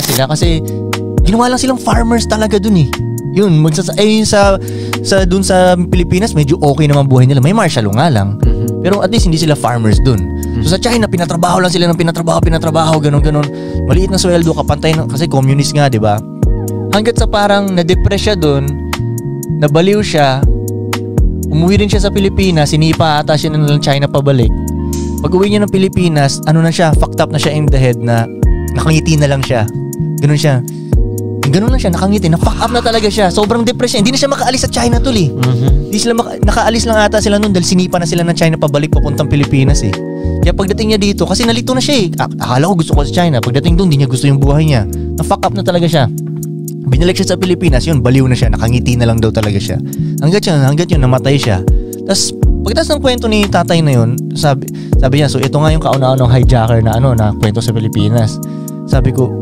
sila kasi ginawa lang silang farmers talaga dun eh. Yun, dun sa Pilipinas, medyo okay naman buhay nila. May martial law nga lang. Pero at least hindi sila farmers dun. So sa China, pinatrabaho lang sila ng pinatrabaho, ganun. Maliit na sweldo, kapantay kasi communist nga, di ba? Hanggat sa parang na-depress siya dun, nabaliw siya, umuwi rin siya sa Pilipinas, sinipa ata siya ng China pabalik. Pag uwi niya ng Pilipinas, ano na siya, fucked up na siya in the head na nakangiti na lang siya. Ganun siya. Ganun lang siya, nakangiti, na-fuck up na talaga siya. Sobrang depression. Hindi na siya makaalis sa China tol eh. Hindi sila nakaalis lang ata sila noon dahil sinipa na sila ng China pabalik papuntang Pilipinas eh. Kaya pagdating niya dito, kasi nalito na siya eh. Akala ko gusto ko sa China. Pagdating doon, hindi niya gusto yung buhay niya. Na-fuck up na talaga siya. Binalik siya sa Pilipinas, yun, baliw na siya. Nakangiti na lang daw talaga siya. Hanggat yun, namatay siya. Tapos, pagkatapos ng kwento ni tatay na yun, sabi niya, so ito nga yung kauna-unang hijacker na na kwento sa Pilipinas. Sabi ko,